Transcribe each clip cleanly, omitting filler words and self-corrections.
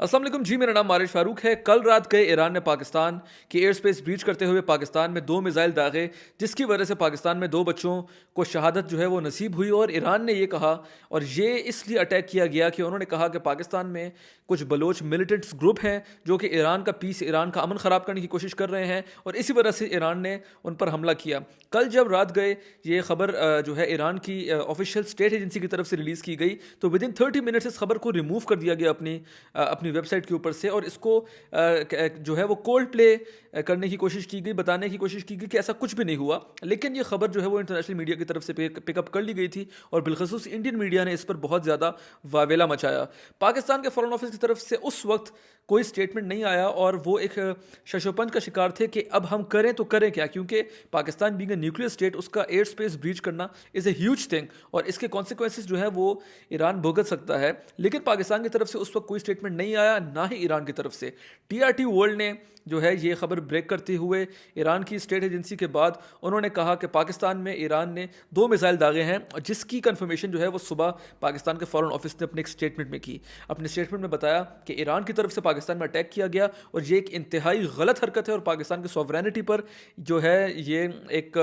अस्सलाम वालेकुम जी, मेरा नाम मारिश फारूक है। कल रात गए ईरान ने पाकिस्तान की एयर स्पेस ब्रीच करते हुए पाकिस्तान में 2 मिसाइल दागे, जिसकी वजह से पाकिस्तान में 2 बच्चों को शहादत जो है वो नसीब हुई। और ईरान ने ये कहा, और ये इसलिए अटैक किया गया कि उन्होंने कहा कि पाकिस्तान में कुछ बलोच मिलिटेंट्स ग्रुप हैं जो कि ईरान का पीस, ईरान का अमन ख़राब करने की कोशिश कर रहे हैं, और इसी वजह से ईरान ने उन पर हमला किया। कल जब रात गए ये खबर जो है ईरान की ऑफिशियल स्टेट एजेंसी की तरफ से रिलीज़ की गई, तो विद इन 30 मिनट्स इस खबर को रिमूव कर दिया गया अपनी वेबसाइट के ऊपर से, और इसको जो है वो कोल्ड प्ले करने की कोशिश की गई, बताने की कोशिश की गई कि ऐसा कुछ भी नहीं हुआ। लेकिन ये खबर जो है वो इंटरनेशनल मीडिया की तरफ से पिकअप कर ली गई थी, और बिलखसूस इंडियन मीडिया ने इस पर बहुत ज़्यादा वावेला मचाया। पाकिस्तान के फॉरेन ऑफिस की तरफ से उस वक्त कोई स्टेटमेंट नहीं आया, और वो एक शशोपंज का शिकार थे कि अब हम करें तो करें क्या, क्योंकि Pakistan being a nuclear state, उसका एयर स्पेस ब्रीच करना इज़ ए ह्यूज थिंग, और इसके कॉन्सिक्वेंसेज जो है वो ईरान भुगत सकता है। लेकिन पाकिस्तान की तरफ से उस वक्त कोई स्टेटमेंट नहीं आया, ना ही ईरान की तरफ से। टीआरटी वर्ल्ड ने जो है ये खबर ब्रेक करते हुए ईरान की स्टेट एजेंसी के बाद उन्होंने कहा कि पाकिस्तान में ईरान ने 2 मिसाइल दागे हैं, और जिसकी कंफर्मेशन जो है वो सुबह पाकिस्तान के फॉरेन ऑफिस ने अपने एक स्टेटमेंट में की। अपने स्टेटमेंट में बताया कि ईरान की तरफ से पाकिस्तान में अटैक किया गया, और ये एक इंतहाई गलत हरकत है, और पाकिस्तान की सॉवरेनिटी पर जो है ये एक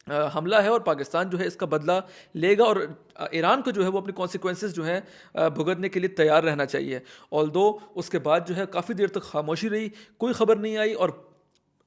हमला है, और पाकिस्तान जो है इसका बदला लेगा, और ईरान को जो है वो अपनी कॉन्सिक्वेंसेस जो है भुगतने के लिए तैयार रहना चाहिए। ऑल्दो उसके बाद जो है काफ़ी देर तक खामोशी रही, कोई खबर नहीं आई, और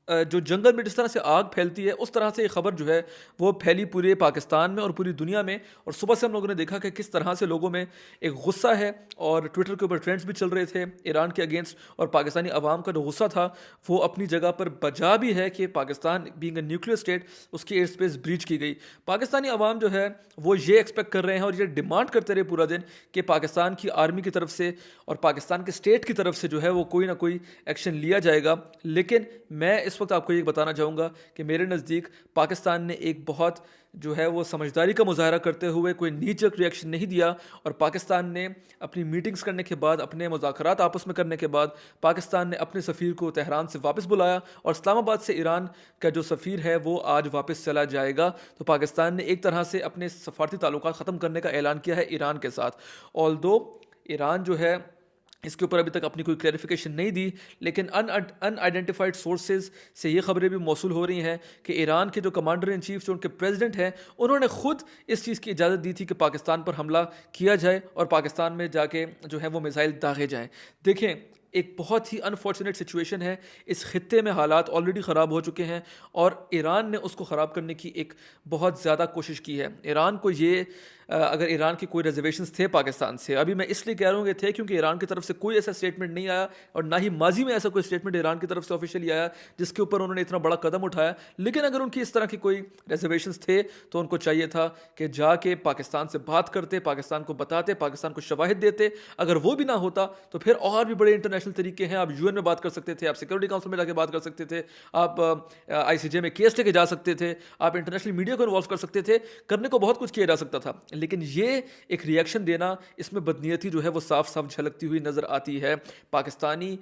जो जंगल में जिस तरह से आग फैलती है, उस तरह से ये खबर जो है वो फैली पूरे पाकिस्तान में और पूरी दुनिया में। और सुबह से हम लोगों ने देखा कि किस तरह से लोगों में एक गुस्सा है, और ट्विटर के ऊपर ट्रेंड्स भी चल रहे थे ईरान के अगेंस्ट, और पाकिस्तानी अवाम का जो गुस्सा था वो अपनी जगह पर बजा भी है कि Pakistan being a nuclear state, उसकी एयर स्पेस ब्रीच की गई। पाकिस्तानी अवाम जो है वो ये एक्सपेक्ट कर रहे हैं, और ये डिमांड करते रहे पूरा दिन कि पाकिस्तान की आर्मी की तरफ से और पाकिस्तान के स्टेट की तरफ से जो है वो कोई ना कोई एक्शन लिया जाएगा। लेकिन मैं इस वक्त आपको ये बताना चाहूँगा कि मेरे नज़दीक पाकिस्तान ने एक बहुत जो है वो समझदारी का मुजाहरा करते हुए कोई नीचक रिएक्शन नहीं दिया, और पाकिस्तान ने अपनी मीटिंग्स करने के बाद, अपने मुज़ाकरात आपस में करने के बाद, पाकिस्तान ने अपने सफ़ीर को तेहरान से वापस बुलाया, और इस्लामाबाद से ईरान का जो सफ़ीर है वो आज वापस चला जाएगा। तो पाकिस्तान ने एक तरह से अपने सफारती ताल्लुकात ख़त्म करने का ऐलान किया है ईरान के साथ। ऑल्दो ईरान जो है इसके ऊपर अभी तक अपनी कोई क्लैरिफिकेशन नहीं दी, लेकिन अनआइडेंटिफाइड सोर्सेज से ये खबरें भी मौसूल हो रही हैं कि ईरान के जो कमांडर इन चीफ, जो उनके प्रेसिडेंट हैं, उन्होंने खुद इस चीज़ की इजाज़त दी थी कि पाकिस्तान पर हमला किया जाए, और पाकिस्तान में जाके जो है वो मिसाइल दागे जाएँ। देखें, एक बहुत ही अनफॉर्चुनेट सिचुएशन है। इस खित्ते में हालात ऑलरेडी ख़राब हो चुके हैं, और ईरान ने उसको ख़राब करने की एक बहुत ज़्यादा कोशिश की है। ईरान को ये अगर ईरान के कोई रिजर्वेशंस थे पाकिस्तान से, अभी मैं इसलिए कह रहा हूँ कि थे क्योंकि ईरान की तरफ से कोई ऐसा स्टेटमेंट नहीं आया, और ना ही माजी में ऐसा कोई स्टेटमेंट ईरान की तरफ से ऑफिशियली आया जिसके ऊपर उन्होंने इतना बड़ा कदम उठाया। लेकिन अगर उनकी इस तरह की कोई रिजर्वेशंस थे, तो उनको चाहिए था कि जाके पाकिस्तान से बात करते, पाकिस्तान को बताते, पाकिस्तान को शवाहिद देते। अगर वो भी ना होता तो फिर और भी बड़े इंटरनेशनल तरीके हैं। आप यूएन में बात कर सकते थे, आप सिक्योरिटी काउंसिल में जाके बात कर सकते थे, आप आईसीजे में केस लेके जा सकते थे, आप इंटरनेशनल मीडिया को इन्वॉल्व कर सकते थे, करने को बहुत कुछ किया जा सकता था। लेकिन ये एक रिएक्शन देना, इसमें बदनीयती जो है वो साफ साफ झलकती हुई नज़र आती है। पाकिस्तानी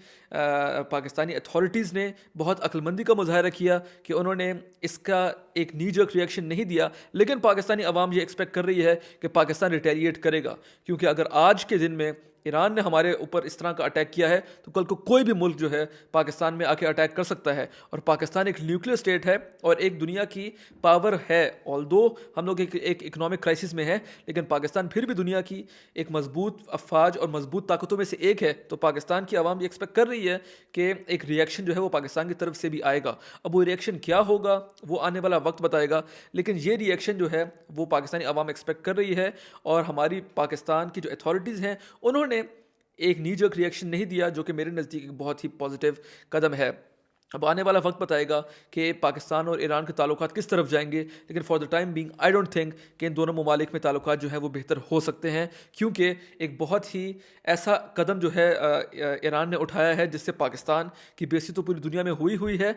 अथॉरिटीज़ ने बहुत अक्लमंदी का मुजाहरा किया कि उन्होंने इसका एक नी जर्क रिएक्शन नहीं दिया, लेकिन पाकिस्तानी अवाम ये एक्सपेक्ट कर रही है कि पाकिस्तान रिटेलिएट करेगा, क्योंकि अगर आज के दिन में ईरान ने हमारे ऊपर इस तरह का अटैक किया है, तो कल को कोई भी मुल्क जो है पाकिस्तान में आके अटैक कर सकता है। और पाकिस्तान एक न्यूक्लियर स्टेट है और एक दुनिया की पावर है। ऑल्दो हम लोग एक इकोनॉमिक क्राइसिस में है, लेकिन पाकिस्तान फिर भी दुनिया की एक मजबूत अफवाज और मजबूत ताकतों में से एक है। तो पाकिस्तान की आवाम ये एक्सपेक्ट कर रही है कि एक रिएक्शन जो है वो पाकिस्तान की तरफ से भी आएगा। अब वो रिएक्शन क्या होगा वो आने वाला वक्त बताएगा, लेकिन ये रिएक्शन जो है वो पाकिस्तानी आवाम एक्सपेक्ट कर रही है, और हमारी पाकिस्तान की जो अथॉरिटीज़ हैं उन्होंने एक नी जर्क रिएक्शन नहीं दिया, जो कि मेरे नज़दीक एक बहुत ही पॉजिटिव कदम है। अब आने वाला वक्त बताएगा कि पाकिस्तान और ईरान के ताल्लुकात किस तरफ जाएंगे, लेकिन for the time being I don't think कि इन दोनों ममालिक में ताल्लुकात जो है वो बेहतर हो सकते हैं, क्योंकि एक बहुत ही ऐसा कदम जो है ईरान ने उठाया है जिससे पाकिस्तान की बेइज्जती तो पूरी दुनिया में हुई है।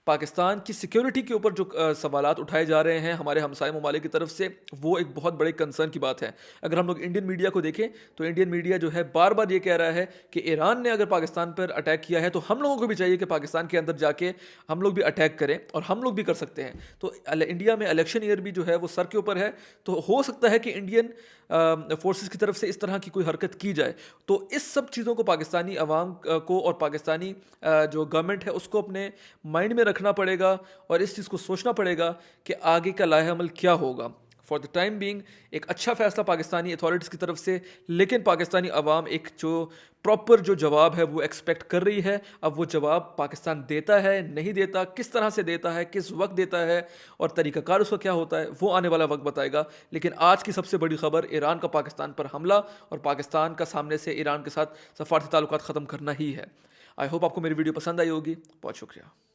پاکستان کی سیکیورٹی کے اوپر جو سوالات اٹھائے جا رہے ہیں ہمارے ہمسائے ممالک کی طرف سے، وہ ایک بہت بڑے کنسرن کی بات ہے۔ اگر ہم لوگ انڈین میڈیا کو دیکھیں تو انڈین میڈیا جو ہے بار بار یہ کہہ رہا ہے کہ ایران نے اگر پاکستان پر اٹیک کیا ہے تو ہم لوگوں کو بھی چاہیے کہ پاکستان کے اندر جا کے ہم لوگ بھی اٹیک کریں، اور ہم لوگ بھی کر سکتے ہیں۔ تو انڈیا میں الیکشن ایئر بھی جو ہے وہ سر کے اوپر ہے، تو ہو سکتا ہے کہ انڈین فورسز کی طرف سے اس طرح کی کوئی حرکت کی جائے۔ تو اس سب چیزوں کو پاکستانی عوام کو اور پاکستانی جو گورنمنٹ ہے اس کو اپنے مائنڈ میں رکھنا پڑے گا، اور اس چیز کو سوچنا پڑے گا کہ آگے کا لائحہ عمل کیا ہوگا۔ فار دا ٹائم بینگ ایک اچھا فیصلہ پاکستانی اتھارٹیز کی طرف سے، لیکن پاکستانی عوام ایک جو پراپر جو جواب ہے وہ ایکسپیکٹ کر رہی ہے۔ اب وہ جواب پاکستان دیتا ہے نہیں دیتا، کس طرح سے دیتا ہے، کس وقت دیتا ہے، اور طریقہ کار اس کا کیا ہوتا ہے، وہ آنے والا وقت بتائے گا۔ لیکن آج کی سب سے بڑی خبر ایران کا پاکستان پر حملہ، اور پاکستان کا سامنے سے ایران کے ساتھ سفارتی تعلقات ختم کرنا ہی ہے۔ آئی ہوپ آپ کو میری ویڈیو پسند آئی ہوگی۔ بہت شکریہ۔